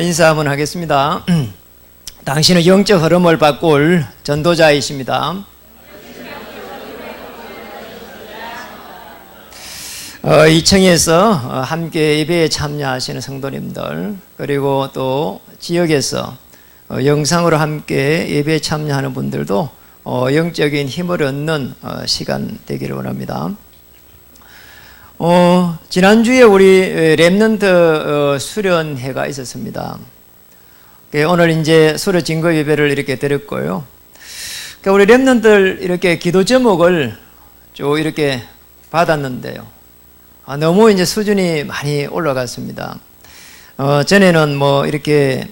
인사 한번 하겠습니다. 당신은 영적 흐름을 바꿀 전도자이십니다. 이 층에서 함께 예배에 참여하시는 성도님들, 그리고 또 지역에서 영상으로 함께 예배에 참여하는 분들도 영적인 힘을 얻는 시간 되기를 원합니다. 지난주에 우리 렘넌트 수련회가 있었습니다. 오늘 이제 수료 증거 예배를 이렇게 드렸고요. 우리 렘넌트들 이렇게 기도 제목을 쭉 이렇게 받았는데요. 너무 이제 수준이 많이 올라갔습니다. 전에는 뭐 이렇게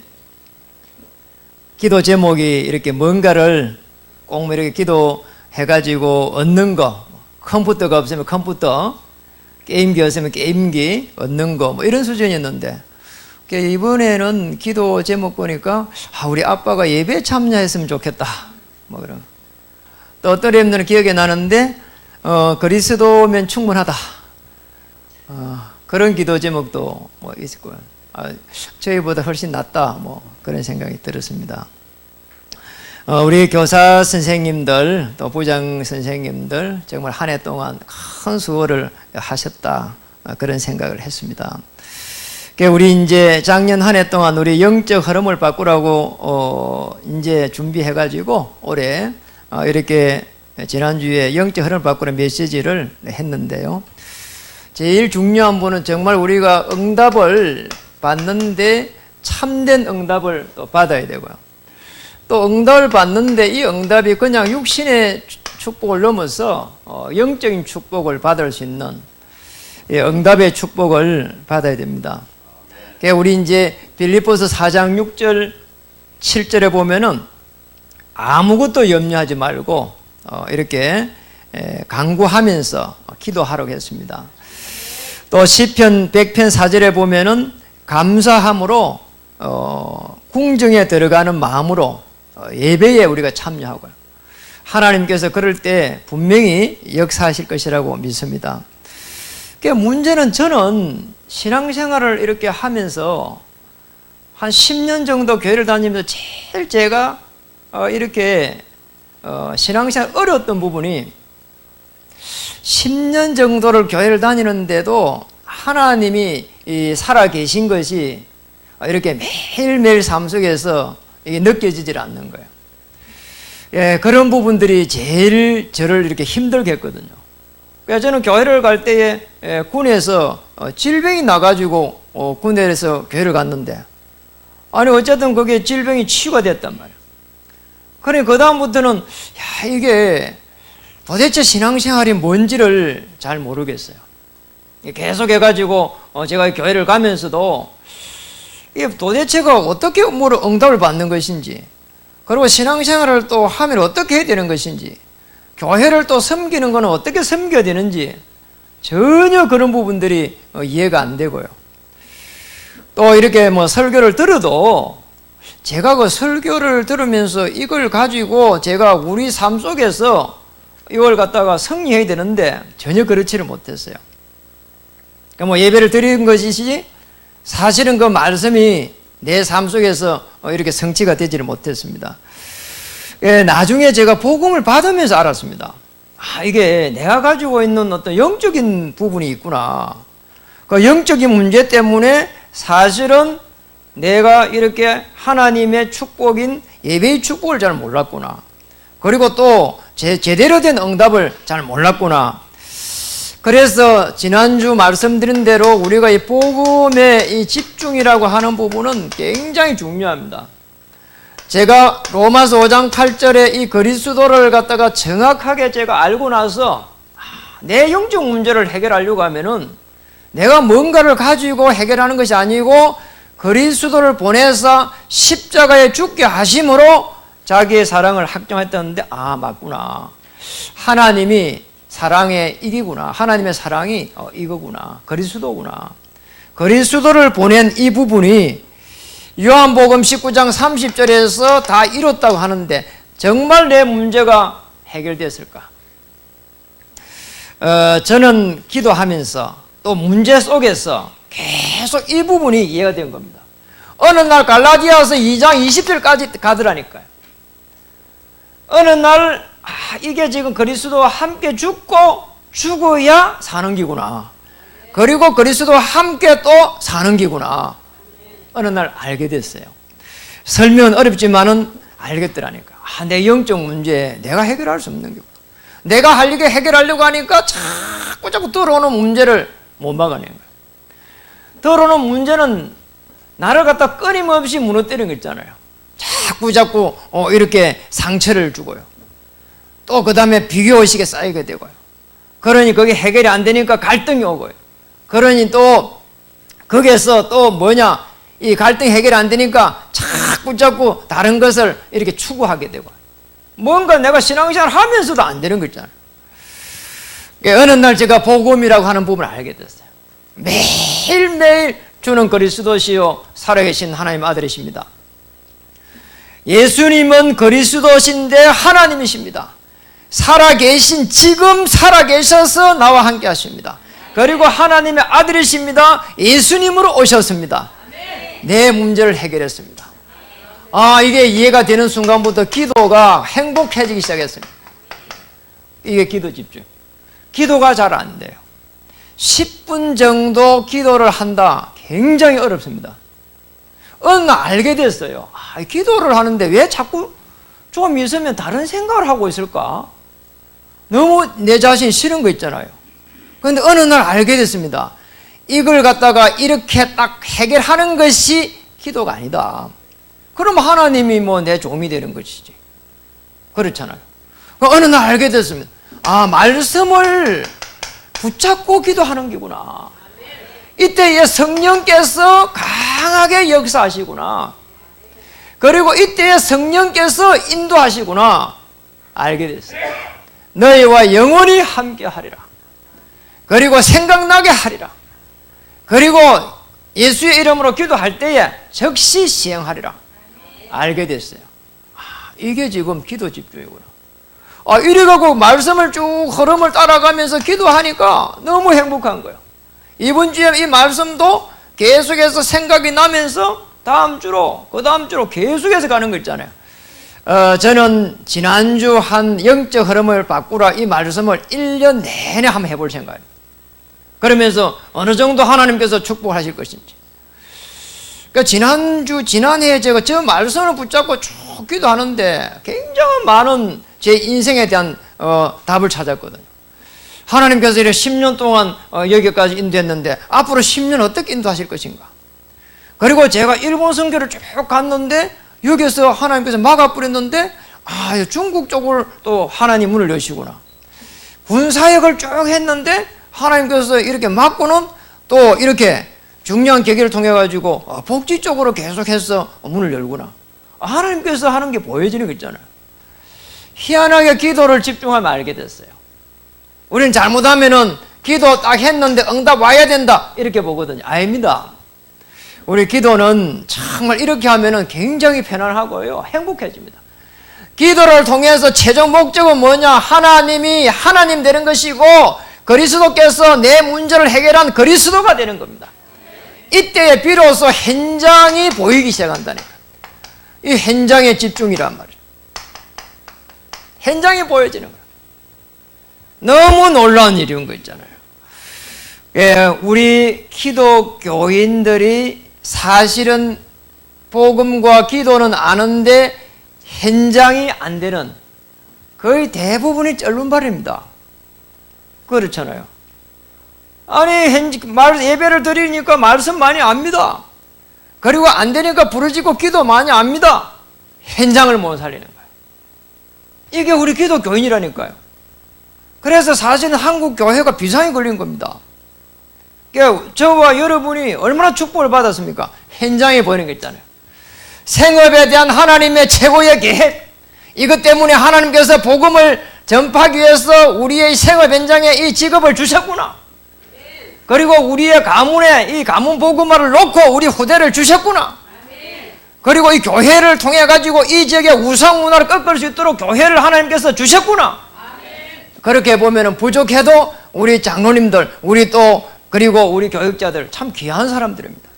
기도 제목이 이렇게 뭔가를 꼭 이렇게 기도해가지고 얻는 거, 컴퓨터가 없으면 컴퓨터, 게임기 없으면 게임기 얻는 거, 뭐 이런 수준이었는데, 이번에는 기도 제목 보니까, 우리 아빠가 예배에 참여했으면 좋겠다. 뭐 그런. 또 어떤 렘들은 기억이 나는데, 그리스도면 충분하다. 그런 기도 제목도 뭐 있을 거예요. 저희보다 훨씬 낫다. 뭐 그런 생각이 들었습니다. 우리 교사 선생님들, 또 부장 선생님들, 정말 한 해 동안 큰 수고를 하셨다. 그런 생각을 했습니다. 우리 이제 작년 한 해 동안 우리 영적 흐름을 바꾸라고, 이제 준비해가지고 올해, 이렇게 지난주에 영적 흐름을 바꾸는 메시지를 했는데요. 제일 중요한 부분은 정말 우리가 응답을 받는데 참된 응답을 또 받아야 되고요. 또 응답을 받는데 이 응답이 그냥 육신의 축복을 넘어서 영적인 축복을 받을 수 있는 응답의 축복을 받아야 됩니다. 우리 이제 빌립보서 4장 6절 7절에 보면은 아무것도 염려하지 말고 이렇게 간구하면서 기도하라고 했습니다. 또 시편 100편 4절에 보면은 감사함으로 궁정에 들어가는 마음으로 예배에 우리가 참여하고요. 하나님께서 그럴 때 분명히 역사하실 것이라고 믿습니다. 문제는 저는 신앙생활을 이렇게 하면서 한 10년 정도 교회를 다니면서 제일 제가 이렇게 신앙생활 어려웠던 부분이 10년 정도를 교회를 다니는데도 하나님이 살아 계신 것이 이렇게 매일매일 삶 속에서 이게 느껴지질 않는 거예요. 그런 부분들이 제일 저를 이렇게 힘들게 했거든요. 그래서 저는 교회를 갈 때에 군에서 질병이 나가지고 군에서 교회를 갔는데, 아니 어쨌든 그게 질병이 치유가 됐단 말이에요. 그러니 그 다음부터는 이게 도대체 신앙생활이 뭔지를 잘 모르겠어요. 계속 해가지고 제가 교회를 가면서도 이게 도대체가 어떻게 응답을 받는 것인지, 그리고 신앙생활을 또 하면 어떻게 해야 되는 것인지, 교회를 또 섬기는 것은 어떻게 섬겨야 되는지 전혀 그런 부분들이 이해가 안 되고요. 또 이렇게 뭐 설교를 들어도 제가 그 설교를 들으면서 이걸 가지고 제가 우리 삶 속에서 이걸 갖다가 승리해야 되는데 전혀 그렇지를 못했어요. 그러니까 뭐 예배를 드리는 것이지 사실은 그 말씀이 내 삶 속에서 이렇게 성취가 되지를 못했습니다. 나중에 제가 복음을 받으면서 알았습니다. 이게 내가 가지고 있는 어떤 영적인 부분이 있구나. 그 영적인 문제 때문에 사실은 내가 이렇게 하나님의 축복인 예배의 축복을 잘 몰랐구나. 그리고 또 제대로 된 응답을 잘 몰랐구나. 그래서 지난주 말씀드린 대로 우리가 이 복음의 이 집중이라고 하는 부분은 굉장히 중요합니다. 제가 로마서 5장 8절에 이 그리스도를 갖다가 정확하게 제가 알고 나서 내 영적 문제를 해결하려고 하면은 내가 뭔가를 가지고 해결하는 것이 아니고 그리스도를 보내서 십자가에 죽게 하심으로 자기의 사랑을 확정했다는데, 맞구나. 하나님이 사랑의 일이구나. 하나님의 사랑이 이거구나. 그리스도구나. 그리스도를 보낸 이 부분이 요한복음 19장 30절에서 다 이뤘다고 하는데 정말 내 문제가 해결됐을까? 저는 기도하면서 또 문제 속에서 계속 이 부분이 이해가 된 겁니다. 어느 날 갈라디아서 2장 20절까지 가더라니까요. 어느 날 이게 지금 그리스도와 함께 죽고 죽어야 사는 기구나. 그리고 그리스도와 함께 또 사는 기구나. 어느 날 알게 됐어요. 설명은 어렵지만은 알겠더라니까. 내 영적 문제 내가 해결할 수 없는 기구나. 내가 할 일에 해결하려고 하니까 자꾸 들어오는 문제를 못 막아내는 거예요. 들어오는 문제는 나를 갖다 끊임없이 무너뜨리는 거 있잖아요. 자꾸 이렇게 상처를 주고요. 또 그 다음에 비교의식에 쌓이게 되고요. 그러니 그게 해결이 안 되니까 갈등이 오고요. 그러니 또 거기에서 또 뭐냐, 이 갈등 해결이 안 되니까 자꾸 다른 것을 이렇게 추구하게 되고, 뭔가 내가 신앙생활 하면서도 안 되는 거 있잖아요. 어느 날 제가 복음이라고 하는 부분을 알게 됐어요. 매일매일 주는 그리스도시요 살아계신 하나님 아들이십니다. 예수님은 그리스도신데 하나님이십니다. 살아계신, 지금 살아계셔서 나와 함께 하십니다. 그리고 하나님의 아들이십니다. 예수님으로 오셨습니다. 내 문제를 해결했습니다. 이게 이해가 되는 순간부터 기도가 행복해지기 시작했습니다. 이게 기도 집중. 기도가 잘 안 돼요. 10분 정도 기도를 한다. 굉장히 어렵습니다. 어느 날 알게 됐어요. 기도를 하는데 왜 자꾸 좀 있으면 다른 생각을 하고 있을까? 너무 내 자신 싫은 거 있잖아요. 그런데 어느 날 알게 됐습니다. 이걸 갖다가 이렇게 딱 해결하는 것이 기도가 아니다. 그럼 하나님이 내 종이 되는 것이지. 그렇잖아요. 어느 날 알게 됐습니다. 말씀을 붙잡고 기도하는 게구나. 이때에 성령께서 강하게 역사하시구나. 그리고 이때에 성령께서 인도하시구나. 알게 됐어요. 너희와 영원히 함께 하리라. 그리고 생각나게 하리라. 그리고 예수의 이름으로 기도할 때에 즉시 시행하리라. 알게 됐어요. 이게 지금 기도 집중이구나. 이래가고 말씀을 쭉 흐름을 따라가면서 기도하니까 너무 행복한 거예요. 이번 주에 이 말씀도 계속해서 생각이 나면서 다음 주로, 그 다음 주로 계속해서 가는 거 있잖아요. 저는 지난주 한 영적 흐름을 바꾸라 이 말씀을 1년 내내 한번 해볼 생각이에요. 그러면서 어느 정도 하나님께서 축복하실 것인지. 그러니까 지난해에 제가 저 말씀을 붙잡고 쭉 기도하는데 굉장히 많은 제 인생에 대한 답을 찾았거든요. 하나님께서 이렇게 10년 동안 여기까지 인도했는데 앞으로 10년 어떻게 인도하실 것인가. 그리고 제가 일본 선교를 쭉 갔는데 여기서 하나님께서 막아버렸는데 중국 쪽을 또 하나님 문을 여시구나. 군사역을 쭉 했는데 하나님께서 이렇게 막고는 또 이렇게 중요한 계기를 통해 가지고 복지 쪽으로 계속해서 문을 열구나. 하나님께서 하는 게 보여지는 거 있잖아요. 희한하게 기도를 집중하면 알게 됐어요. 우리는 잘못하면은 기도 딱 했는데 응답 와야 된다 이렇게 보거든요. 아닙니다. 우리 기도는 정말 이렇게 하면은 굉장히 편안하고요, 행복해집니다. 기도를 통해서 최종 목적은 뭐냐? 하나님이 하나님 되는 것이고 그리스도께서 내 문제를 해결한 그리스도가 되는 겁니다. 이때에 비로소 현장이 보이기 시작한다니까. 이 현장의 집중이란 말이에요. 현장이 보여지는 거예요. 너무 놀라운 일인 거 있잖아요. 우리 기독교인들이 사실은 복음과 기도는 아는데 현장이 안 되는 거의 대부분이 쩔른발입니다. 그렇잖아요. 예배를 드리니까 말씀 많이 압니다. 그리고 안 되니까 부르짖고 기도 많이 압니다. 현장을 못 살리는 거예요. 이게 우리 기독교인이라니까요. 그래서 사실은 한국 교회가 비상이 걸린 겁니다. 저와 여러분이 얼마나 축복을 받았습니까? 현장에 보이는 게 있잖아요. 생업에 대한 하나님의 최고의 계획, 이것 때문에 하나님께서 복음을 전파하기 위해서 우리의 생업 현장에 이 직업을 주셨구나. 그리고 우리의 가문에 이 가문 복음화를 놓고 우리 후대를 주셨구나. 그리고 이 교회를 통해 가지고 이 지역의 우상 문화를 꺾을 수 있도록 교회를 하나님께서 주셨구나. 그렇게 보면은 부족해도 우리 장로님들, 우리 또 그리고 우리 교육자들 참 귀한 사람들입니다.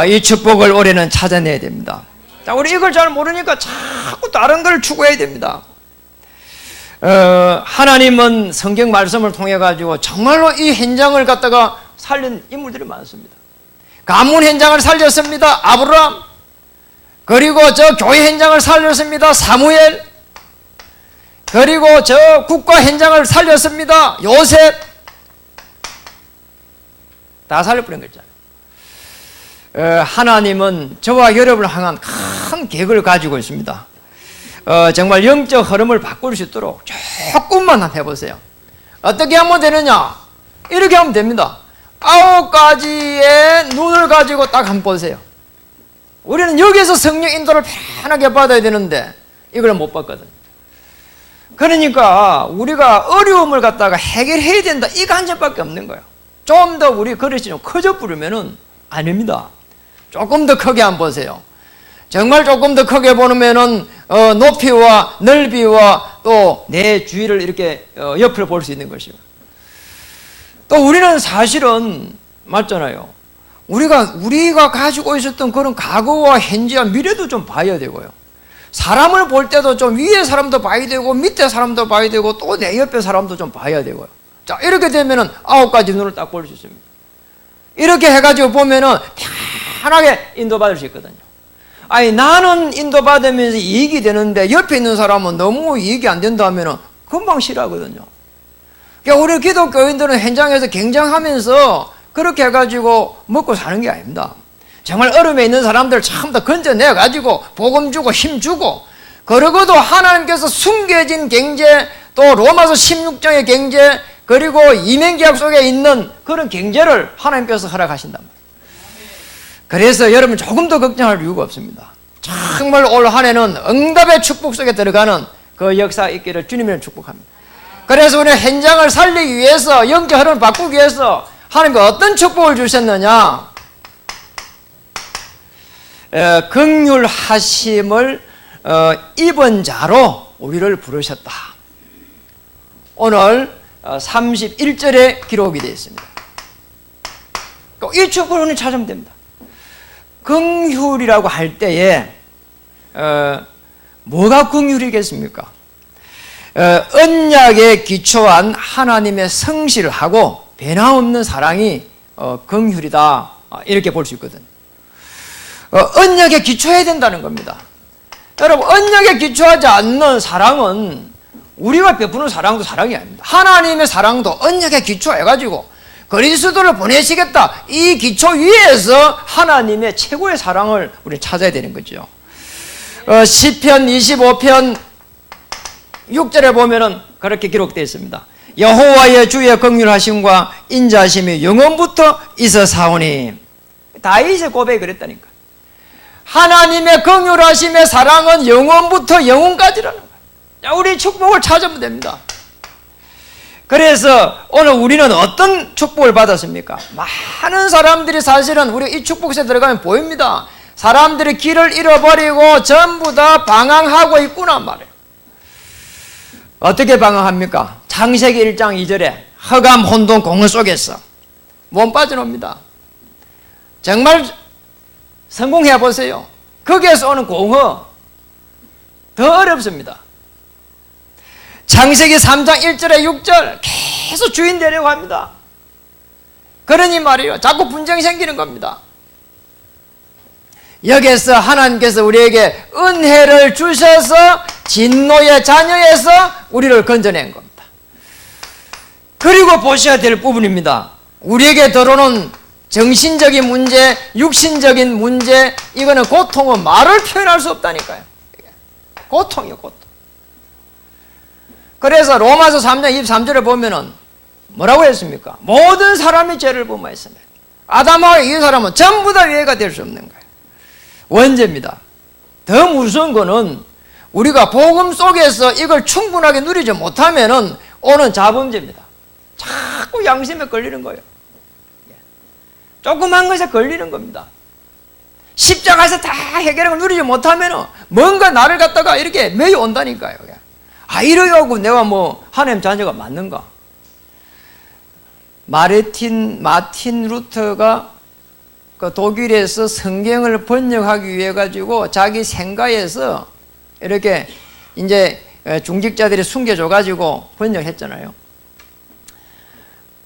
이 축복을 올해는 찾아내야 됩니다. 자, 우리 이걸 잘 모르니까 자꾸 다른 걸 추구해야 됩니다. 하나님은 성경 말씀을 통해 가지고 정말로 이 현장을 갖다가 살린 인물들이 많습니다. 가문 현장을 살렸습니다. 아브라함. 그리고 저 교회 현장을 살렸습니다. 사무엘. 그리고 저 국가 현장을 살렸습니다. 요셉. 다 살려버린 거잖아요. 하나님은 저와 여러분을 향한 큰 계획을 가지고 있습니다. 정말 영적 흐름을 바꿀 수 있도록 조금만 해보세요. 어떻게 하면 되느냐? 이렇게 하면 됩니다. 9가지의 눈을 가지고 딱 한번 보세요. 우리는 여기서 성령 인도를 편하게 받아야 되는데 이걸 못 받거든요. 그러니까 우리가 어려움을 갖다가 해결해야 된다, 이 관점밖에 없는 거예요. 좀 더 우리 그릇이 좀 커져 부르면은 아닙니다. 조금 더 크게 한번 보세요. 정말 조금 더 크게 보면은 높이와 넓이와 또 내 주위를 이렇게 옆으로 볼 수 있는 것이고, 또 우리는 사실은 맞잖아요. 우리가 가지고 있었던 그런 과거와 현재와 미래도 좀 봐야 되고요. 사람을 볼 때도 좀 위에 사람도 봐야 되고 밑에 사람도 봐야 되고 또 내 옆에 사람도 좀 봐야 되고요. 자, 이렇게 되면은 9가지 눈을 딱 볼 수 있습니다. 이렇게 해가지고 보면은 편하게 인도받을 수 있거든요. 아니, 나는 인도받으면서 이익이 되는데 옆에 있는 사람은 너무 이익이 안 된다 하면은 금방 싫어하거든요. 그러니까 우리 기독교인들은 현장에서 경쟁하면서 그렇게 해가지고 먹고 사는 게 아닙니다. 정말 어려움에 있는 사람들 참 더 건져내가지고 복음 주고 힘 주고, 그러고도 하나님께서 숨겨진 경제, 또 로마서 16장의 경제, 그리고 이민계약 속에 있는 그런 경제를 하나님께서 허락하신단 말이에요. 그래서 여러분 조금 더 걱정할 이유가 없습니다. 정말 올 한 해는 응답의 축복 속에 들어가는 그 역사 있기를 주님을 축복합니다. 그래서 우리 현장을 살리기 위해서, 영적 흐름을 바꾸기 위해서 하나님께서 어떤 축복을 주셨느냐? 긍휼하심을 입은 자로 우리를 부르셨다. 오늘 31절에 기록이 되어 있습니다. 이 축복을 오늘 찾으면 됩니다. 긍휼이라고 할 때에 뭐가 긍휼이겠습니까? 언약에 기초한 하나님의 성실하고 변함없는 사랑이 긍휼이다, 이렇게 볼 수 있거든요. 언약에 기초해야 된다는 겁니다. 여러분, 언약에 기초하지 않는 사랑은 우리가 베푸는 사랑도 사랑이 아닙니다. 하나님의 사랑도 언약에 기초해가지고 그리스도를 보내시겠다, 이 기초 위에서 하나님의 최고의 사랑을 우리 찾아야 되는 거죠. 시편 25편 6절에 보면은 그렇게 기록되어 있습니다. 여호와의 주의 긍휼하심과 인자하심이 영원부터 있어사오니. 다윗의 고백이 그랬다니까. 하나님의 긍휼하심의 사랑은 영원부터 영원까지라는 거예요. 자, 우리 축복을 찾으면 됩니다. 그래서 오늘 우리는 어떤 축복을 받았습니까? 많은 사람들이 사실은 우리 이 축복에 들어가면 보입니다. 사람들이 길을 잃어버리고 전부 다 방황하고 있구나 말이에요. 어떻게 방황합니까? 창세기 1장 2절에 흑암 혼돈 공허 속에서 못 빠져나옵니다. 정말 성공해 보세요. 거기에서 오는 공허 더 어렵습니다. 창세기 3장 1절에 6절 계속 주인 되려고 합니다. 그러니 말이에요. 자꾸 분쟁이 생기는 겁니다. 여기에서 하나님께서 우리에게 은혜를 주셔서 진노의 자녀에서 우리를 건져낸 겁니다. 그리고 보셔야 될 부분입니다. 우리에게 들어오는 정신적인 문제, 육신적인 문제, 이거는 고통은 말을 표현할 수 없다니까요. 고통이요, 고통. 그래서 로마서 3장 23절에 보면은 뭐라고 했습니까? 모든 사람이 죄를 범하였으며 아담하고 이 사람은 전부 다 유해가 될 수 없는 거예요. 원죄입니다. 더 무서운 거는 우리가 복음 속에서 이걸 충분하게 누리지 못하면은 오는 자범죄입니다. 자꾸 양심에 걸리는 거예요. 조그만 것에 걸리는 겁니다. 십자가에서 다 해결을 누리지 못하면은 뭔가 나를 갖다가 이렇게 매여 온다니까요. 아, 이러려고 내가 뭐 하나님 자녀가 맞는가? 마틴 루터가 그 독일에서 성경을 번역하기 위해 가지고 자기 생가에서 이렇게 이제 중직자들이 숨겨줘 가지고 번역했잖아요.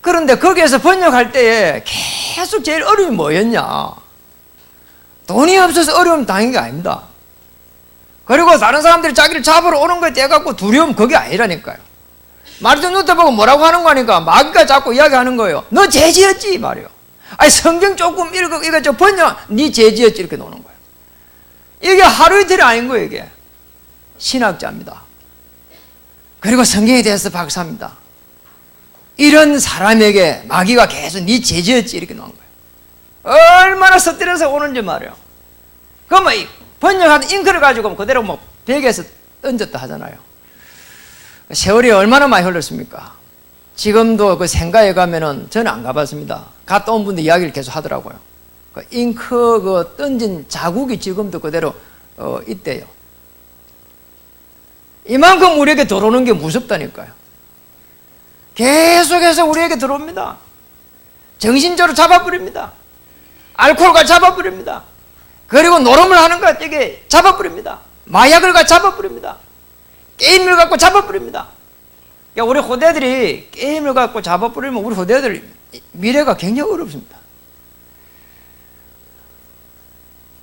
그런데 거기에서 번역할 때에 계속 제일 어려움이 뭐였냐? 돈이 없어서 어려움 당한 게 아닙니다. 그리고 다른 사람들이 자기를 잡으러 오는 거에 떼갖고 두려움 그게 아니라니까요. 마르틴 루터 보고 뭐라고 하는 거니까 마귀가 자꾸 이야기하는 거예요. 너 죄지었지 말이요. 아니 성경 조금 읽어 이거 저 번역 네 죄지었지 이렇게 노는 거예요. 이게 하루 이틀이 아닌 거예요. 이게 신학자입니다. 그리고 성경에 대해서 박사입니다. 이런 사람에게 마귀가 계속 네 죄지었지 이렇게 놓은 거예요. 얼마나 서툴러서 오는지 말이에요. 그러면 번역한 잉크를 가지고 그대로 뭐 벽에서 던졌다 하잖아요. 세월이 얼마나 많이 흘렀습니까? 지금도 그 생가에 가면은 저는 안 가봤습니다. 갔다 온 분들 이야기를 계속 하더라고요. 그 잉크 그 던진 자국이 지금도 그대로 있대요. 이만큼 우리에게 들어오는 게 무섭다니까요. 계속해서 우리에게 들어옵니다. 정신적으로 잡아버립니다. 알코올과 잡아버립니다. 그리고 노름을 하는 것 되게 잡아버립니다. 마약을 갖고 잡아버립니다. 게임을 갖고 잡아버립니다. 그러니까 우리 후대들이 게임을 갖고 잡아버리면 우리 후대들 미래가 굉장히 어렵습니다.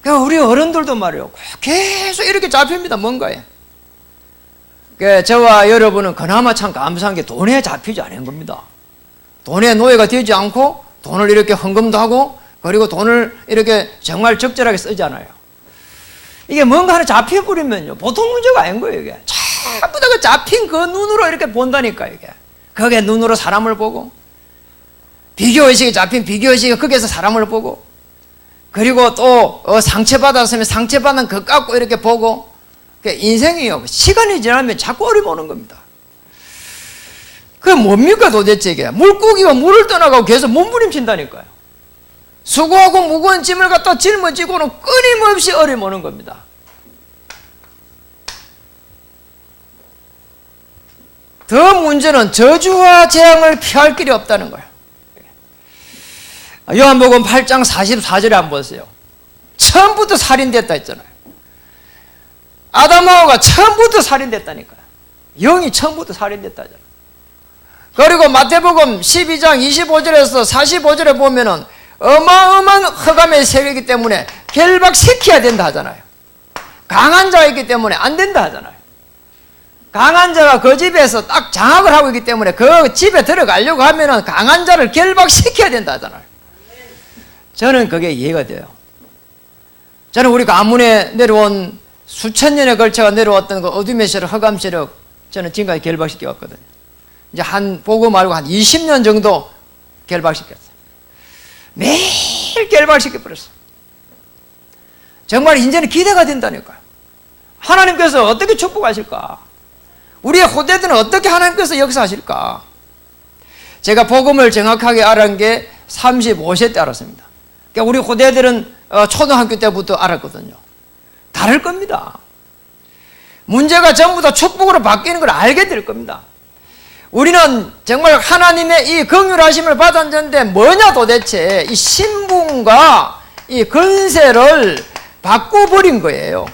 그러니까 우리 어른들도 말이에요. 계속 이렇게 잡힙니다. 뭔가에. 그러니까 저와 여러분은 그나마 참 감사한 게 돈에 잡히지 않은 겁니다. 돈에 노예가 되지 않고 돈을 이렇게 헌금도 하고 그리고 돈을 이렇게 정말 적절하게 쓰잖아요. 이게 뭔가 하나 잡혀버리면요. 보통 문제가 아닌 거예요, 이게. 전부 다 그 잡힌 그 눈으로 이렇게 본다니까, 이게. 그게 눈으로 사람을 보고, 비교의식이 잡힌 비교의식이 거기에서 사람을 보고, 그리고 또 상처받았으면 상처받은 것 갖고 이렇게 보고, 인생이요. 시간이 지나면 자꾸 어려움 오는 겁니다. 그게 뭡니까 도대체 이게? 물고기가 물을 떠나가고 계속 몸부림친다니까요. 수고하고 무거운 짐을 갖다 짊어지고는 끊임없이 어려움 오는 겁니다. 더 문제는 저주와 재앙을 피할 길이 없다는 거예요. 요한복음 8장 44절에 한번 보세요. 처음부터 살인됐다 했잖아요. 아담하고가 처음부터 살인됐다니까요. 영이 처음부터 살인됐다 하잖아요. 그리고 마태복음 12장 25절에서 45절에 보면은 어마어마한 흑암의 세계이기 때문에 결박시켜야 된다 하잖아요. 강한 자가 있기 때문에 안 된다 하잖아요. 강한 자가 그 집에서 딱 장악을 하고 있기 때문에 그 집에 들어가려고 하면은 강한 자를 결박시켜야 된다 하잖아요. 저는 그게 이해가 돼요. 저는 우리 가문에 내려온 수천 년에 걸쳐가 내려왔던 그 어둠의 세력, 흑암 세력 저는 지금까지 결박시켜 왔거든요. 이제 보고 말고 한 20년 정도 결박시켰어요. 매일 결박시켜버렸어요. 정말 이제는 기대가 된다니까요. 하나님께서 어떻게 축복하실까? 우리의 후대들은 어떻게 하나님께서 역사하실까? 제가 복음을 정확하게 알은 게 35세 때 알았습니다. 그러니까 우리 후대들은 초등학교 때부터 알았거든요. 다를 겁니다. 문제가 전부 다 축복으로 바뀌는 걸 알게 될 겁니다. 우리는 정말 하나님의 이 긍휼하심을 받았는데 뭐냐 도대체 이 신분과 이 권세를 바꿔버린 거예요.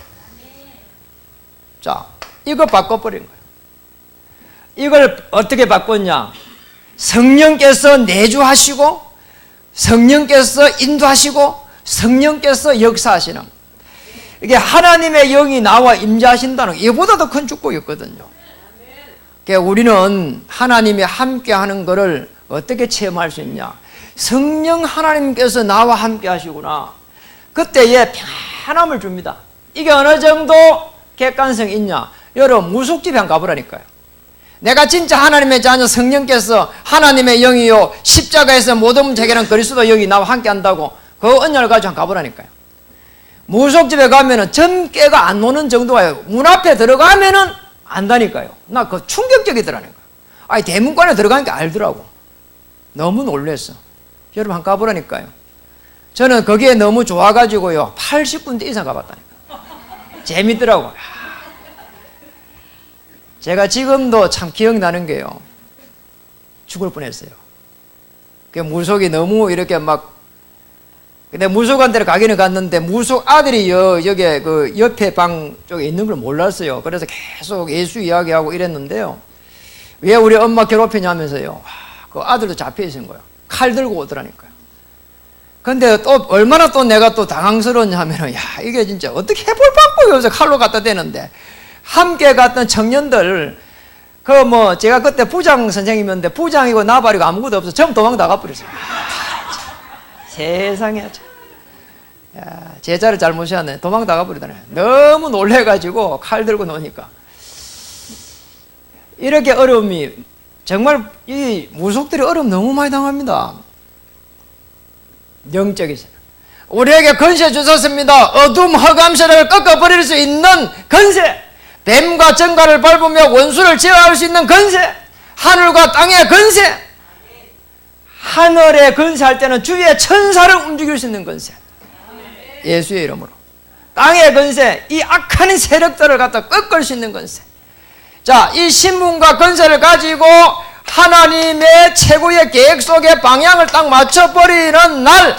자, 이거 바꿔버린 거예요. 이걸 어떻게 바꿨냐? 성령께서 내주하시고 성령께서 인도하시고 성령께서 역사하시는 이게 하나님의 영이 나와 임재하신다는 이보다 더 큰 축복이었거든요. 그러니까 우리는 하나님이 함께하는 것을 어떻게 체험할 수 있냐? 성령 하나님께서 나와 함께 하시구나. 그때에 편함을 줍니다. 이게 어느 정도 객관성이 있냐? 여러분 무속집에 한번 가보라니까요. 내가 진짜 하나님의 자녀 성령께서 하나님의 영이요 십자가에서 모든 문제 해결한 그리스도 영이 나와 함께 한다고 그 언약을 가지고 한번 가보라니까요. 무속집에 가면은 점괘가 안 노는 정도가요. 문 앞에 들어가면은 안다니까요. 나 그 충격적이더라니까요. 아니 대문관에 들어가니까 알더라고. 너무 놀랬어. 여러분 한번 가보라니까요. 저는 거기에 너무 좋아가지고요 80군데 이상 가봤다니까요. 재밌더라고. 제가 지금도 참 기억나는 게요. 죽을 뻔했어요. 그 무속이 너무 이렇게 막 근데 무속한테를 가기는 갔는데 무속 아들이 여기 그 옆에 방 쪽에 있는 걸 몰랐어요. 그래서 계속 예수 이야기하고 이랬는데요. 왜 우리 엄마 괴롭히냐면서요. 그 아들도 잡혀 있는 거예요. 칼 들고 오더라니까요. 근데 또 얼마나 또 내가 또 당황스러웠냐 하면은, 야, 이게 진짜 어떻게 해볼 방법이 없어. 칼로 갖다 대는데. 함께 갔던 청년들, 제가 그때 부장 선생님이었는데, 부장이고 나발이고 아무것도 없어. 전부 도망 나가버렸어요. 세상에. 야, 제자를 잘못이었네. 도망 나가버리더네. 너무 놀래가지고 칼 들고 노니까. 이렇게 어려움이, 정말 이 무속들이 어려움 너무 많이 당합니다. 영적이죠. 우리에게 건세 주셨습니다. 어둠 허감세를 꺾어버릴 수 있는 건세, 뱀과 정갈을 밟으며 원수를 제어할 수 있는 건세, 하늘과 땅의 건세. 하늘에 건세할 때는 주위의 천사를 움직일 수 있는 건세, 예수의 이름으로. 땅의 건세, 이 악한 세력들을 갖다 꺾을 수 있는 건세. 자, 이 신분과 건세를 가지고 하나님의 최고의 계획 속에 방향을 딱 맞춰버리는 날,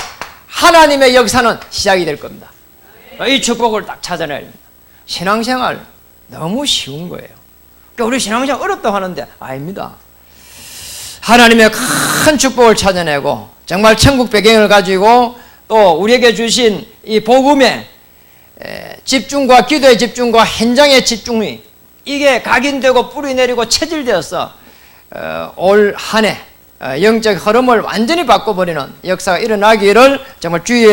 하나님의 역사는 시작이 될 겁니다. 이 축복을 딱 찾아내야 됩니다. 신앙생활 너무 쉬운 거예요. 그러니까 우리 신앙생활 어렵다고 하는데 아닙니다. 하나님의 큰 축복을 찾아내고 정말 천국 배경을 가지고 또 우리에게 주신 이 복음의 집중과 기도의 집중과 현장의 집중이 이게 각인되고 뿌리 내리고 체질되어서 올 한 해 영적 흐름을 완전히 바꿔버리는 역사가 일어나기를 정말 주의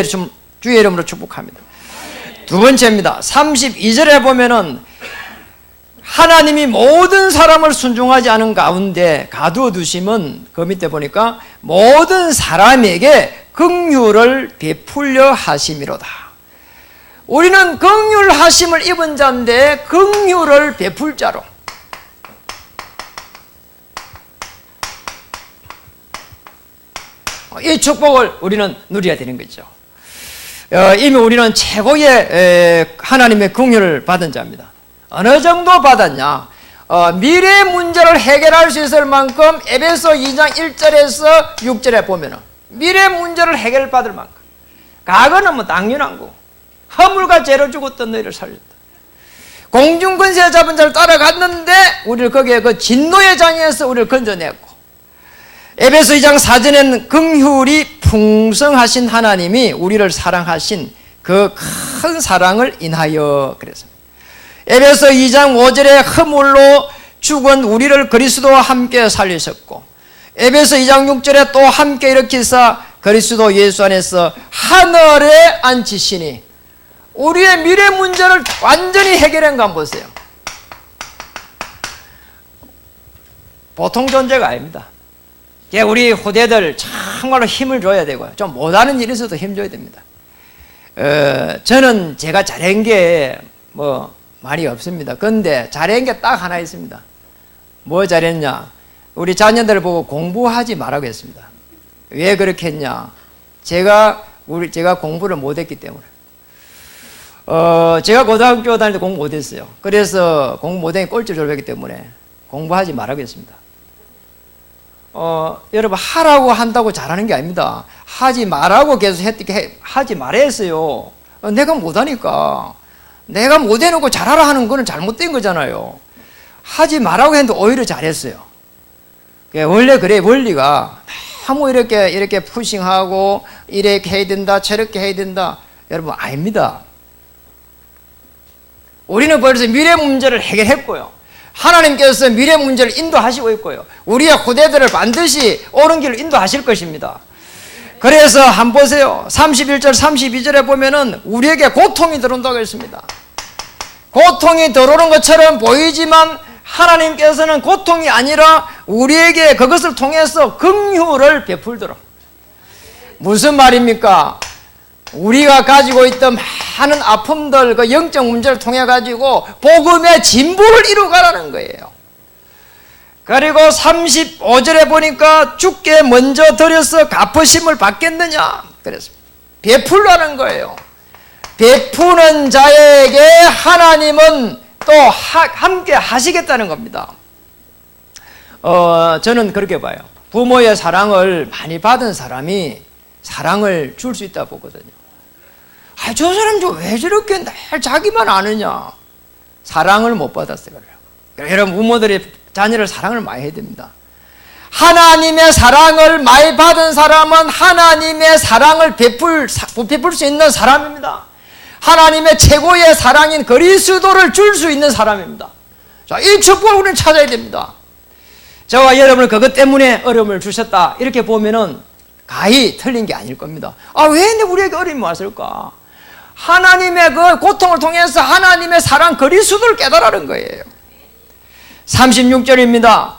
이름으로 축복합니다. 두 번째입니다. 32절에 보면은 하나님이 모든 사람을 순종하지 않은 가운데 가두어 두심은, 그 밑에 보니까 모든 사람에게 긍휼을 베풀려 하심이로다. 우리는 긍휼하심을 입은 자인데 긍휼을 베풀 자로, 이 축복을 우리는 누려야 되는 거죠. 이미 우리는 최고의 하나님의 긍휼을 받은 자입니다. 어느 정도 받았냐? 미래 문제를 해결할 수 있을 만큼 에베소 2장 1절에서 6절에 보면은 미래 문제를 해결받을 만큼, 과거는 뭐 당연한 거, 허물과 죄로 죽었던 너희를 살렸다. 공중권세 잡은 자를 따라갔는데 우리를 거기에 그 진노의 장에서 우리를 건져냈고, 에베소 2장 4절에는 긍휼이 풍성하신 하나님이 우리를 사랑하신 그 큰 사랑을 인하여 그랬습니다. 에베소 2장 5절에 허물로 죽은 우리를 그리스도와 함께 살리셨고, 에베소 2장 6절에 또 함께 일으키사 그리스도 예수 안에서 하늘에 앉히시니 우리의 미래 문제를 완전히 해결한 거 한번 보세요. 보통 존재가 아닙니다. 우리 후대들 정말로 힘을 줘야 되고요. 좀 못하는 일이 있어도 힘 줘야 됩니다. 저는 제가 잘한 게 많이 없습니다. 근데 잘한 게 딱 하나 있습니다. 뭐 잘했냐? 우리 자녀들을 보고 공부하지 말라고 했습니다. 왜 그렇게 했냐? 제가 공부를 못했기 때문에. 제가 고등학교 다닐 때 공부 못했어요. 그래서 공부 못하니 꼴찌를 졸업했기 때문에 공부하지 말라고 했습니다. 여러분, 하라고 한다고 잘하는 게 아닙니다. 하지 말라고 계속 하지 말아야 했어요. 내가 못하니까. 내가 못해놓고 잘하라 하는 거는 잘못된 거잖아요. 하지 말라고 했는데 오히려 잘했어요. 원래 그래, 원리가. 너무 이렇게 푸싱하고, 이렇게 해야 된다, 저렇게 해야 된다. 여러분, 아닙니다. 우리는 벌써 미래 문제를 해결했고요. 하나님께서 미래 문제를 인도하시고 있고요. 우리의 후대들을 반드시 옳은 길로 인도하실 것입니다. 그래서 한번 보세요. 31절, 32절에 보면은 우리에게 고통이 들어온다고 했습니다. 고통이 들어오는 것처럼 보이지만 하나님께서는 고통이 아니라 우리에게 그것을 통해서 긍휼을 베풀도록. 무슨 말입니까? 우리가 가지고 있던 많은 아픔들, 그 영적 문제를 통해 가지고 복음의 진보를 이루가라는 거예요. 그리고 35절에 보니까 주께 먼저 드려서 갚으심을 받겠느냐 그랬습니다. 베풀라는 거예요. 베푸는 자에게 하나님은 또 함께 하시겠다는 겁니다. 저는 그렇게 봐요. 부모의 사랑을 많이 받은 사람이 사랑을 줄 수 있다 보거든요. 아, 저 사람 왜 저렇게 날 자기만 아느냐? 사랑을 못 받았어요. 그래요. 여러분, 부모들이 자녀를 사랑을 많이 해야 됩니다. 하나님의 사랑을 많이 받은 사람은 하나님의 사랑을 베풀 수 있는 사람입니다. 하나님의 최고의 사랑인 그리스도를 줄 수 있는 사람입니다. 자, 이 축복을 우리는 찾아야 됩니다. 저와 여러분을 그것 때문에 어려움을 주셨다, 이렇게 보면은 가히 틀린 게 아닐 겁니다. 아, 왜 우리에게 어려움이 왔을까? 하나님의 그 고통을 통해서 하나님의 사랑 그리스도를 깨달으는 거예요. 36절입니다.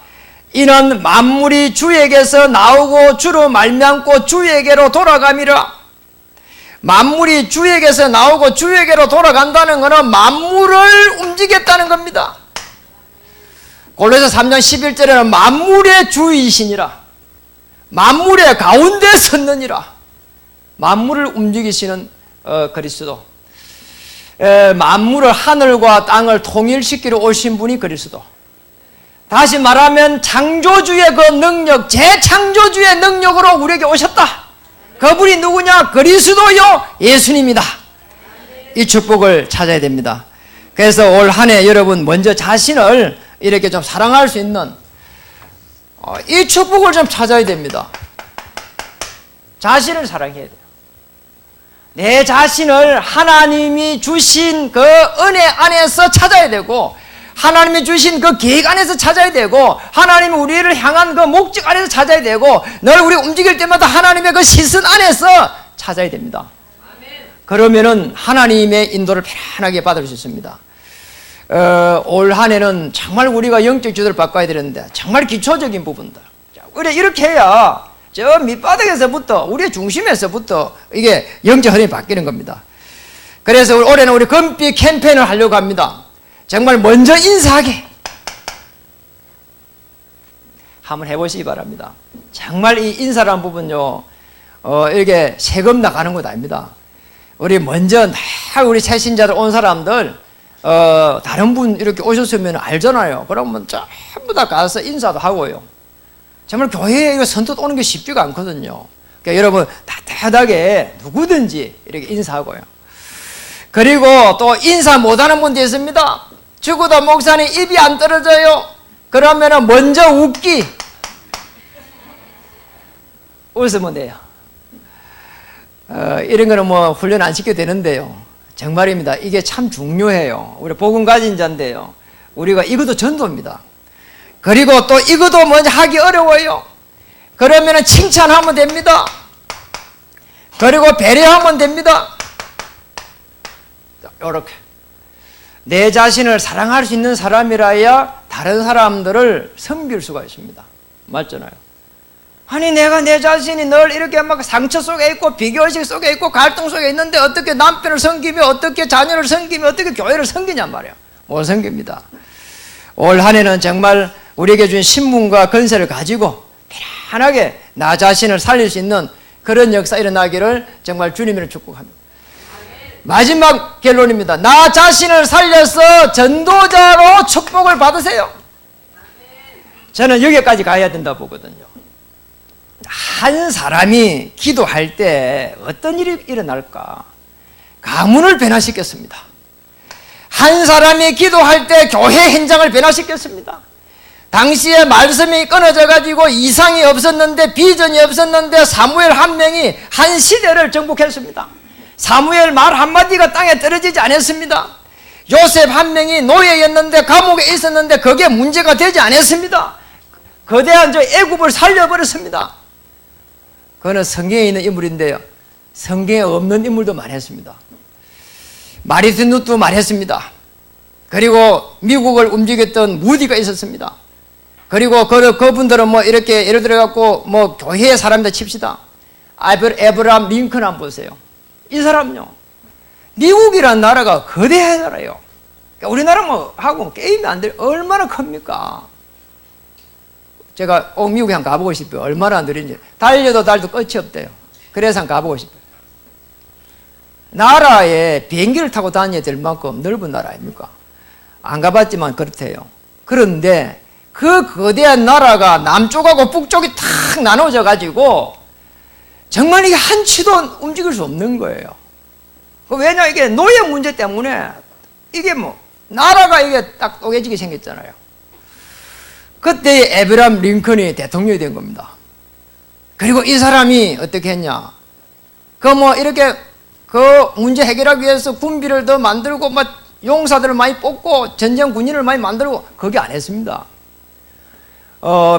이는 만물이 주에게서 나오고 주로 말미암고 주에게로 돌아감이라. 만물이 주에게서 나오고 주에게로 돌아간다는 것은 만물을 움직였다는 겁니다. 골로새 3장 11절에는 만물의 주이시니라, 만물의 가운데 섰느니라. 만물을 움직이시는 그리스도, 만물을, 하늘과 땅을 통일시키러 오신 분이 그리스도. 다시 말하면 창조주의 그 능력, 재창조주의 능력으로 우리에게 오셨다. 그분이 누구냐? 그리스도요, 예수님이다. 이 축복을 찾아야 됩니다. 그래서 올 한 해 여러분 먼저 자신을 이렇게 좀 사랑할 수 있는 이 축복을 좀 찾아야 됩니다. 자신을 사랑해야 돼요. 내 자신을 하나님이 주신 그 은혜 안에서 찾아야 되고, 하나님이 주신 그 계획 안에서 찾아야 되고, 하나님이 우리를 향한 그 목적 안에서 찾아야 되고, 늘 우리 움직일 때마다 하나님의 그 시선 안에서 찾아야 됩니다. 그러면은 하나님의 인도를 편안하게 받을 수 있습니다. 올 한 해는 정말 우리가 영적 지도를 바꿔야 되는데, 정말 기초적인 부분들, 우리 이렇게 해야 저 밑바닥에서부터, 우리의 중심에서부터 이게 영적 흐름이 바뀌는 겁니다. 그래서 올해는 우리 금빛 캠페인을 하려고 합니다. 정말 먼저 인사하게 한번 해보시기 바랍니다. 정말 이 인사라는 부분요, 이렇게 세금 나가는 것 아닙니다. 우리 먼저 날 우리 새 신자들 온 사람들, 다른 분 이렇게 오셨으면 알잖아요. 그러면 전부 다 가서 인사도 하고요. 정말 교회에 이거 선뜻 오는 게 쉽지가 않거든요. 그러니까 여러분 따뜻하게 누구든지 이렇게 인사하고요. 그리고 또 인사 못하는 분도 있습니다. 죽어도 목사님 입이 안 떨어져요. 그러면은 먼저 웃기. 웃으면 돼요. 이런 거는 뭐 훈련 안 시켜도 되는데요. 정말입니다. 이게 참 중요해요. 우리 복음 가진 자인데요. 우리가 이것도 전도입니다. 그리고 또 이것도 먼저 하기 어려워요. 그러면은 칭찬하면 됩니다. 그리고 배려하면 됩니다. 이렇게 내 자신을 사랑할 수 있는 사람이라야 다른 사람들을 섬길 수가 있습니다. 맞잖아요. 아니 내가 내 자신이 늘 이렇게 막 상처 속에 있고 비교의식 속에 있고 갈등 속에 있는데 어떻게 남편을 섬기며 어떻게 자녀를 섬기며 어떻게 교회를 섬기냔 말이야. 못 섬깁니다. 올 한 해는 정말 우리에게 준 신분과 권세를 가지고 편안하게 나 자신을 살릴 수 있는 그런 역사 일어나기를 정말 주님을 축복합니다. 마지막 결론입니다. 나 자신을 살려서 전도자로 축복을 받으세요. 저는 여기까지 가야 된다 보거든요. 한 사람이 기도할 때 어떤 일이 일어날까? 가문을 변화시켰습니다. 한 사람이 기도할 때 교회 현장을 변화시켰습니다. 당시에 말씀이 끊어져 가지고 이상이 없었는데, 비전이 없었는데 사무엘 한 명이 한 시대를 정복했습니다. 사무엘 말 한마디가 땅에 떨어지지 않았습니다. 요셉 한 명이 노예였는데 감옥에 있었는데 그게 문제가 되지 않았습니다. 거대한 저 애굽을 살려버렸습니다. 그거는 성경에 있는 인물인데요, 성경에 없는 인물도 많았습니다. 마르틴 루터도 말했습니다. 그리고 미국을 움직였던 무디가 있었습니다. 그리고 그분들은 뭐 이렇게 예를 들어 갖고 뭐 교회의 사람들 칩시다. 에브라함 링컨 한번 보세요. 이 사람요, 미국이라는 나라가 거대하잖아요. 그러니까 우리나라 뭐 하고 게임이 안 돼. 얼마나 큽니까? 제가 미국에 한번 가보고 싶어요. 얼마나 느린지. 달려도 끝이 없대요. 그래서 한번 가보고 싶어요. 나라에 비행기를 타고 다녀야 될 만큼 넓은 나라 아닙니까? 안 가봤지만 그렇대요. 그런데 그 거대한 나라가 남쪽하고 북쪽이 탁 나눠져 가지고 정말 이게 한치도 움직일 수 없는 거예요. 왜냐, 이게 노예 문제 때문에 이게 뭐 나라가 이게 딱 쪼개지게 생겼잖아요. 그때 에브라함 링컨이 대통령이 된 겁니다. 그리고 이 사람이 어떻게 했냐, 이렇게 문제 해결하기 위해서 군비를 더 만들고 용사들을 많이 뽑고 전쟁 군인을 많이 만들고 거기 안 했습니다.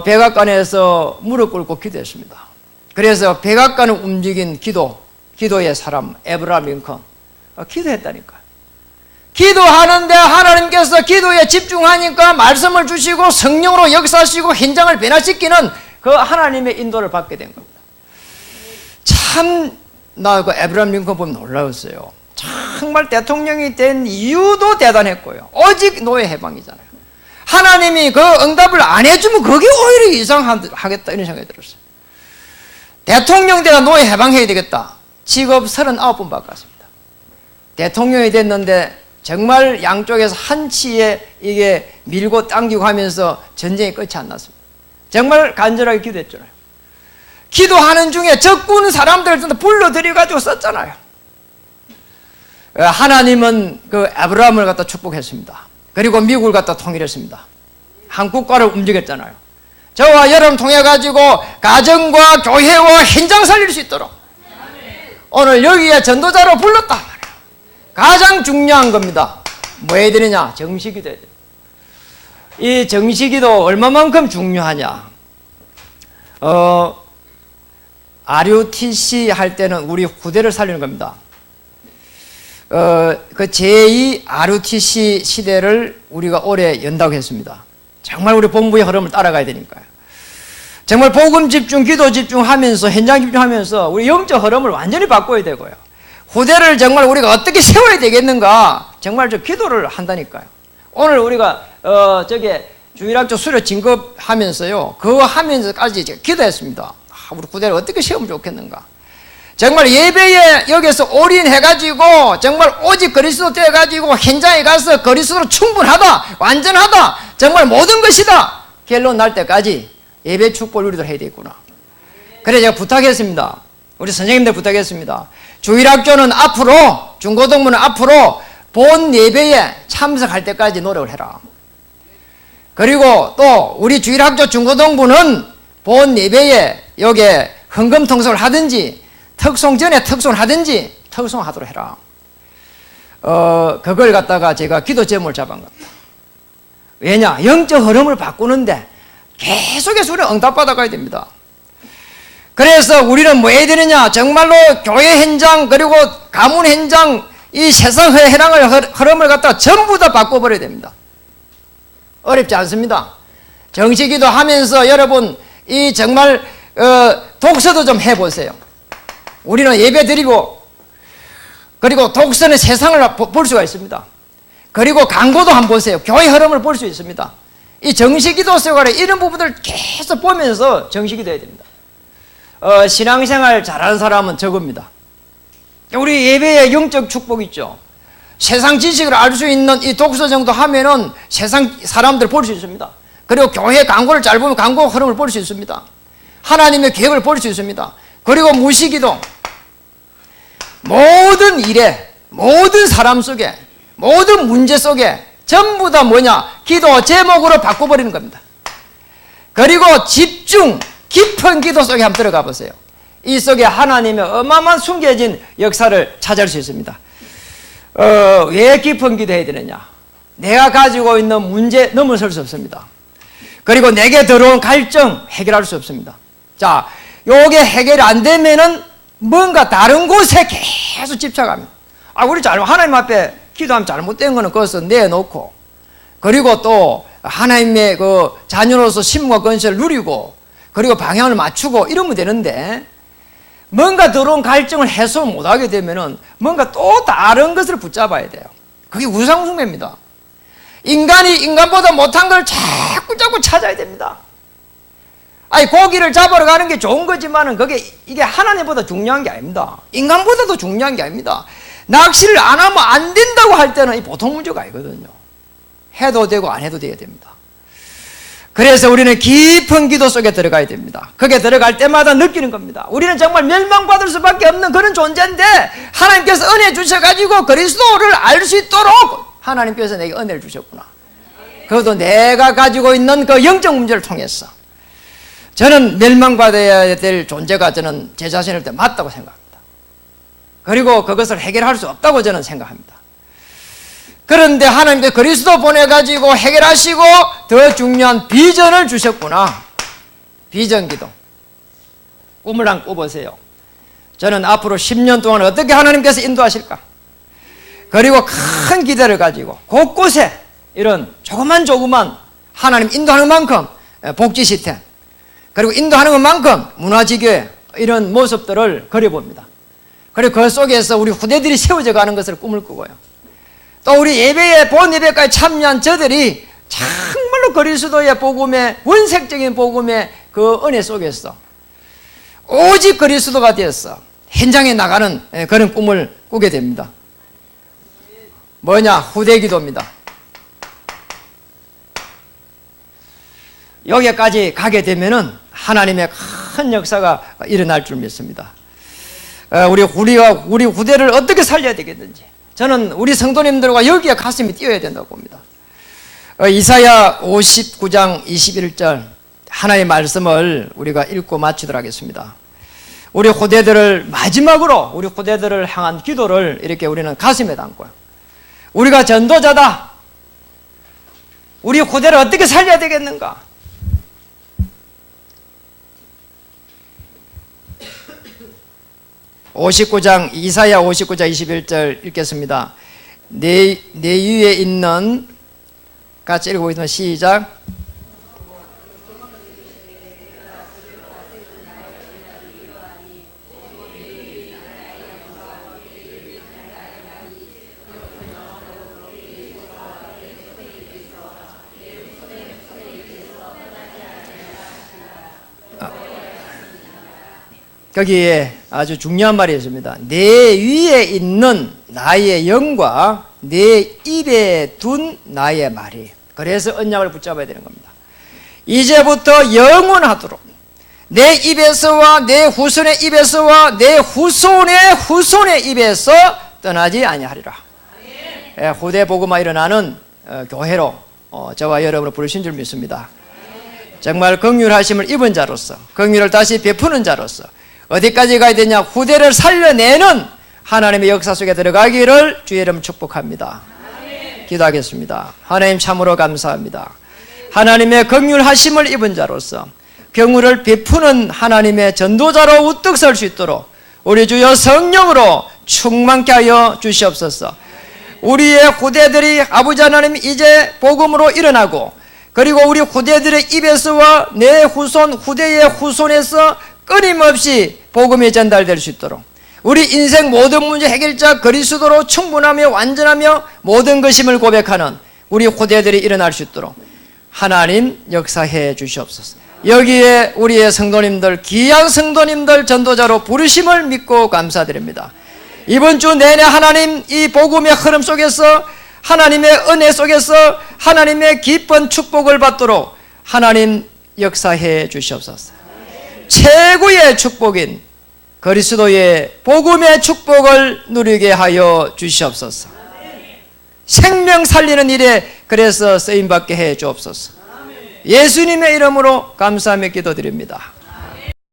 백악관에서 무릎 꿇고 기도했습니다. 그래서 백악관을 움직인 기도의 사람 에브라함 링컨 기도했다니까. 기도하는데 하나님께서 기도에 집중하니까 말씀을 주시고 성령으로 역사하시고 현장을 변화시키는 그 하나님의 인도를 받게 된 겁니다. 참, 나 그 에브라함 링컨 보면 놀라웠어요. 정말 대통령이 된 이유도 대단했고요. 오직 노예 해방이잖아요. 하나님이 그 응답을 안 해주면 그게 오히려 이상하겠다 이런 생각이 들었어요. 대통령 되가 노예 해방해야 되겠다. 직업 39번 바꿨습니다. 대통령이 됐는데 정말 양쪽에서 한치에 이게 밀고 당기고 하면서 전쟁이 끝이 안 났습니다. 정말 간절하게 기도했잖아요. 기도하는 중에 적군 사람들을 불러들여가지고 썼잖아요. 하나님은 그 아브라함을 갖다 축복했습니다. 그리고 미국을 갖다 통일했습니다. 한 국가를 움직였잖아요. 저와 여러분 통해가지고 가정과 교회와 현장 살릴 수 있도록 오늘 여기에 전도자로 불렀다 말이에요. 가장 중요한 겁니다. 뭐 해야 되느냐? 정식기도 해야 돼요. 이 정식기도 얼마만큼 중요하냐? RUTC 할 때는 우리 후대를 살리는 겁니다. 그 제2 RUTC 시대를 우리가 올해 연다고 했습니다. 정말 우리 본부의 흐름을 따라가야 되니까요. 정말 복음 집중, 기도 집중하면서 현장 집중하면서 우리 영적 흐름을 완전히 바꿔야 되고요. 후대를 정말 우리가 어떻게 세워야 되겠는가? 정말 저 기도를 한다니까요. 오늘 우리가 주일학교 수료 진급하면서요, 그거 하면서까지 기도했습니다. 우리 후대를 어떻게 세우면 좋겠는가? 정말 예배에 여기서 올인해가지고 정말 오직 그리스도 되어가지고 현장에 가서 그리스도로 충분하다, 완전하다, 정말 모든 것이다 결론 날 때까지 예배 축복을 우리도 해야 되겠구나. 그래 제가 부탁했습니다. 우리 선생님들 부탁했습니다. 주일학교는 앞으로, 중고등부는 앞으로 본 예배에 참석할 때까지 노력을 해라. 그리고 또 우리 주일학교 중고등부는 본 예배에 여기에 헌금통속을 하든지 특송 전에 특송을 하든지 특송하도록 해라. 그걸 갖다가 제가 기도 제목을 잡은 겁니다. 왜냐? 영적 흐름을 바꾸는데 계속해서 우리는 응답받아 가야 됩니다. 그래서 우리는 뭐 해야 되느냐? 정말로 교회 현장 그리고 가문 현장 이 세상 흐름을 갖다가 전부 다 바꿔버려야 됩니다. 어렵지 않습니다. 정식기도 하면서 여러분 이 정말 독서도 좀 해보세요. 우리는 예배 드리고 그리고 독서는 세상을 볼 수가 있습니다. 그리고 광고도 한번 보세요. 교회 흐름을 볼 수 있습니다. 이 정식기도 생활에 이런 부분들을 계속 보면서 정식기도 해야 됩니다. 신앙생활 잘하는 사람은 적습니다. 우리 예배에 영적 축복 있죠. 세상 지식을 알 수 있는 이 독서 정도 하면은 세상 사람들을 볼 수 있습니다. 그리고 교회 광고를 잘 보면 광고 흐름을 볼 수 있습니다. 하나님의 계획을 볼 수 있습니다. 그리고 무시기도 모든 일에, 모든 사람 속에, 모든 문제 속에 전부 다 뭐냐? 기도 제목으로 바꿔버리는 겁니다. 그리고 집중, 깊은 기도 속에 한번 들어가 보세요. 이 속에 하나님의 어마어마한 숨겨진 역사를 찾을 수 있습니다. 왜 깊은 기도 해야 되느냐? 내가 가지고 있는 문제 넘어설 수 없습니다. 그리고 내게 들어온 갈증 해결할 수 없습니다. 자, 요게 해결이 안 되면은 뭔가 다른 곳에 계속 집착하면, 우리 하나님 앞에 기도하면 잘못된 거는 그것을 내놓고, 그리고 또 하나님의 그 자녀로서 심과 건설을 누리고, 그리고 방향을 맞추고 이러면 되는데, 뭔가 들어온 갈증을 해소 못하게 되면은 뭔가 또 다른 것을 붙잡아야 돼요. 그게 우상숭배입니다. 인간이 인간보다 못한 걸 자꾸 찾아야 됩니다. 고기를 잡으러 가는 게 좋은 거지만은 이게 하나님보다 중요한 게 아닙니다. 인간보다도 중요한 게 아닙니다. 낚시를 안 하면 안 된다고 할 때는 이 보통 문제가 아니거든요. 해도 되고 안 해도 돼야 됩니다. 그래서 우리는 깊은 기도 속에 들어가야 됩니다. 거기에 들어갈 때마다 느끼는 겁니다. 우리는 정말 멸망받을 수밖에 없는 그런 존재인데 하나님께서 은혜 주셔가지고 그리스도를 알 수 있도록 하나님께서 내게 은혜를 주셨구나. 그것도 내가 가지고 있는 그 영적 문제를 통해서 저는 멸망받아야 될 존재가 저는 제 자신일 때 맞다고 생각합니다. 그리고 그것을 해결할 수 없다고 저는 생각합니다. 그런데 하나님께서 그리스도 보내가지고 해결하시고 더 중요한 비전을 주셨구나. 비전기도. 꿈을 한번 꿔보세요. 저는 앞으로 10년 동안 어떻게 하나님께서 인도하실까? 그리고 큰 기대를 가지고 곳곳에 이런 조그만 하나님 인도하는 만큼 복지 시스템, 그리고 인도하는 것만큼 문화지교회 이런 모습들을 그려봅니다. 그리고 그 속에서 우리 후대들이 세워져 가는 것을 꿈을 꾸고요. 또 우리 예배에 본 예배까지 참여한 저들이 정말로 그리스도의 복음의 원색적인 복음의 그 은혜 속에서 오직 그리스도가 되어서 현장에 나가는 그런 꿈을 꾸게 됩니다. 뭐냐? 후대기도입니다. 여기까지 가게 되면은 하나님의 큰 역사가 일어날 줄 믿습니다. 우리 후대를 어떻게 살려야 되겠는지 저는 우리 성도님들과 여기에 가슴이 뛰어야 된다고 봅니다. 이사야 59장 21절 하나님의 말씀을 우리가 읽고 마치도록 하겠습니다. 우리 후대들을 마지막으로 우리 후대들을 향한 기도를 이렇게 우리는 가슴에 담고요. 우리가 전도자다. 우리 후대를 어떻게 살려야 되겠는가? 이사야 59장 21절 읽겠습니다. 내 위에 있는, 같이 읽어보겠습니다. 시작. 거기에 아주 중요한 말이 있습니다. 내 위에 있는 나의 영과 내 입에 둔 나의 말이. 그래서 언약을 붙잡아야 되는 겁니다. 이제부터 영원하도록 내 입에서와 내 후손의 입에서와 내 후손의 후손의 입에서 떠나지 아니하리라. 후대 복음화 일어나는 교회로 저와 여러분을 부르신 줄 믿습니다. 정말 긍휼하심을 입은 자로서, 긍휼을 다시 베푸는 자로서 어디까지 가야 되냐? 후대를 살려내는 하나님의 역사 속에 들어가기를 주의 이름 축복합니다. 기도하겠습니다. 하나님 참으로 감사합니다. 하나님의 긍휼하심을 입은 자로서 긍휼을 베푸는 하나님의 전도자로 우뚝 설 수 있도록 우리 주여 성령으로 충만케 하여 주시옵소서. 우리의 후대들이 아버지 하나님 이제 복음으로 일어나고, 그리고 우리 후대들의 입에서와 내 후손 후대의 후손에서 끊임없이 복음이 전달될 수 있도록 우리 인생 모든 문제 해결자 그리스도로 충분하며 완전하며 모든 것임을 고백하는 우리 후대들이 일어날 수 있도록 하나님 역사해 주시옵소서. 여기에 우리의 성도님들, 귀한 성도님들 전도자로 부르심을 믿고 감사드립니다. 이번 주 내내 하나님 이 복음의 흐름 속에서 하나님의 은혜 속에서 하나님의 기쁜 축복을 받도록 하나님 역사해 주시옵소서. 최고의 축복인 그리스도의 복음의 축복을 누리게 하여 주시옵소서. 생명 살리는 일에 그래서 쓰임받게 해 주옵소서. 예수님의 이름으로 감사하며 기도드립니다.